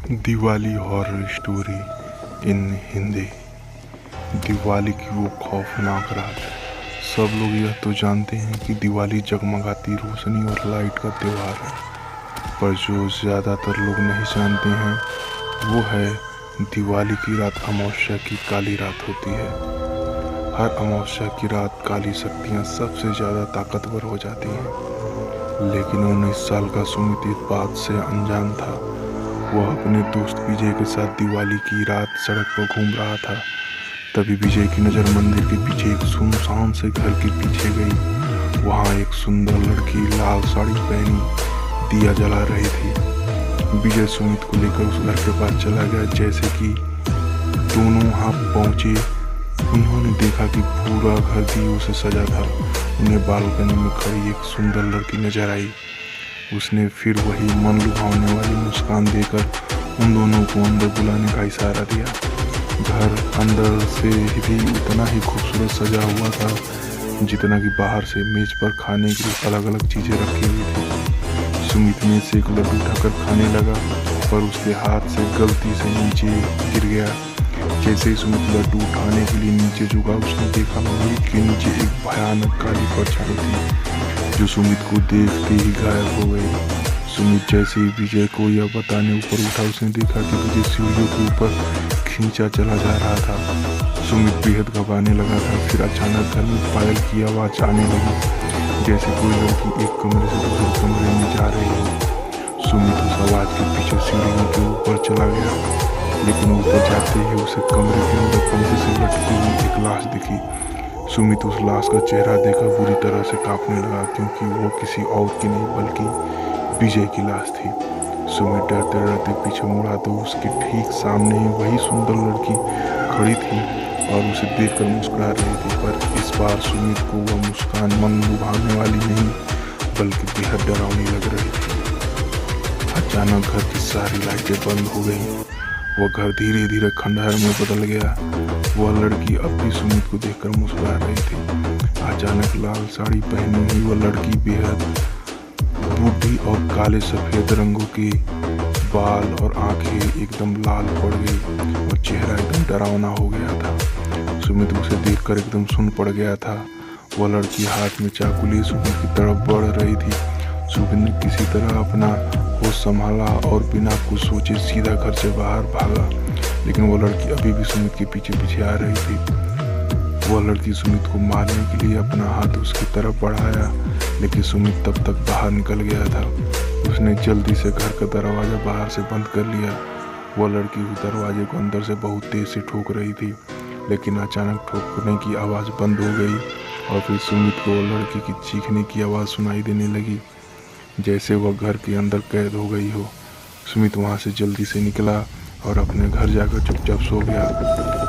Diwali horror story in Hindi. Diwali की वो खौफनाक रात। सब लोग यह तो जानते हैं कि दिवाली जगमगाती रोशनी और लाइट का त्यौहार है, पर जो ज़्यादातर लोग नहीं जानते हैं वो है दिवाली की रात अमावस्या की काली रात होती है। हर अमावस्या की रात काली शक्तियाँ सबसे ज़्यादा ताकतवर हो जाती हैं, लेकिन 19 साल का सुमित इस बात से अनजान था। वह अपने दोस्त विजय के साथ दिवाली की रात सड़क पर घूम रहा था। तभी विजय की नज़र मंदिर के पीछे एक सुनसान से घर के पीछे गई। वहाँ एक सुंदर लड़की लाल साड़ी पहनी दिया जला रही थी। विजय सुमित को लेकर उस घर के पास चला गया। जैसे कि दोनों वहाँ पहुँचे, उन्होंने देखा कि पूरा घर दियों से सजा था। उन्हें बालकनी में खड़ी एक सुंदर लड़की नजर आई। उसने फिर वही मन लुभाने वाली मुस्कान देकर उन दोनों को अंदर बुलाने का इशारा दिया। घर अंदर से भी उतना ही खूबसूरत सजा हुआ था जितना कि बाहर से। मेज पर खाने के लिए अलग अलग चीजें रखी हुई थी। सुमित में से एक लड्डू उठाकर खाने लगा, पर उसके हाथ से गलती से नीचे गिर गया। जैसे ही सुमित लड्डू उठाने के लिए नीचे झुका, उसने देखा मेज के नीचे एक भयानक काली परछाई थी जो सुमित को देखते ही गायब हो गई। सुमित जैसे ही विजय को यह बताने ऊपर उठा, उसने देखा कि विजय सीढ़ियों के ऊपर खींचा चला जा रहा था। सुमित बेहद घबराने लगा था। फिर अचानक घर में पायल की आवाज आने लगी, जैसे कोई लड़की एक कमरे से दूसरे कमरे में जा रही हो। सुमित उस आवाज के पीछे सीढ़ियों के ऊपर चला गया, लेकिन ऊपर जाते ही उसे कमरे के अंदर पंखे से लटकी हुई एक लाश दिखी। सुमित उस लाश का चेहरा देखकर बुरी तरह से कांपने लगा, क्योंकि वो किसी और की नहीं बल्कि विजय की लाश थी। सुमित डरते डरते पीछे मुड़ा तो उसके ठीक सामने ही वही सुंदर लड़की खड़ी थी और उसे देखकर मुस्कुरा रही थी। पर इस बार सुमित को वह मुस्कान मन लुभाने वाली नहीं बल्कि बेहद डरावनी लग रही थी। अचानक घर की सारी लाइटें बंद हो गई। वह घर धीरे धीरे खंडहर में बदल गया। वह लड़की अब भी सुमित को देखकर मुस्कुरा रही थी। अचानक लाल साड़ी पहनी हुई वह लड़की बेहद बूढ़ी और काले सफेद रंगों के बाल और आंखें एकदम लाल पड़ गई और चेहरा एकदम डरावना हो गया था। सुमित उसे देखकर एकदम सुन पड़ गया था। वह लड़की हाथ में चाकू लिए सुमित की तरफ बढ़ रही थी। सुमित ने किसी तरह अपना होश संभाला और बिना कुछ सोचे सीधा घर से बाहर भागा, लेकिन वो लड़की अभी भी सुमित के पीछे पीछे आ रही थी। वह लड़की सुमित को मारने के लिए अपना हाथ उसकी तरफ बढ़ाया, लेकिन सुमित तब तक बाहर निकल गया था। उसने जल्दी से घर का दरवाजा बाहर से बंद कर लिया। वह लड़की उस दरवाजे को अंदर से बहुत तेज से ठोक रही थी, लेकिन अचानक ठोकने की आवाज़ बंद हो गई और फिर सुमित को लड़की की चीखने की आवाज़ सुनाई देने लगी, जैसे वह घर के अंदर कैद हो गई हो। सुमित वहाँ से जल्दी से निकला और अपने घर जाकर चुपचाप सो गया।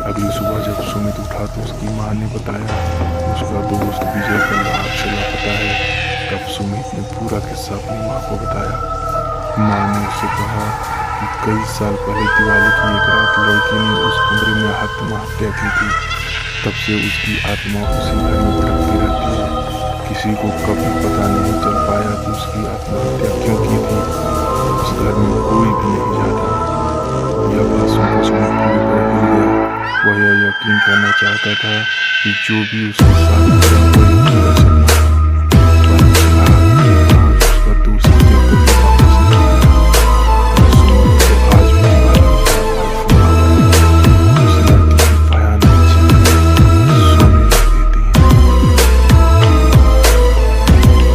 अगली सुबह जब सुमित उठा तो उसकी माँ ने बताया उसका दोस्त विजय कल रात से लापता है। तब सुमित ने पूरा किस्सा अपनी माँ को बताया। माँ ने उससे कहा कि कई साल पहले दिवाली की एक रात लड़की ने उस कमरे में आत्महत्या की थी। तब से उसकी आत्मा उसी घर में भटकती रहती है। किसी को कभी पता नहीं चल पाया कि उसकी आत्महत्या क्यों की थी। उस घर में कोई भी नहीं जाता। यह बात सुनकर सुमित पूरी तरह हिल गया। वह यह यकीन करना चाहता था कि जो भी उसके साथ हुआ वही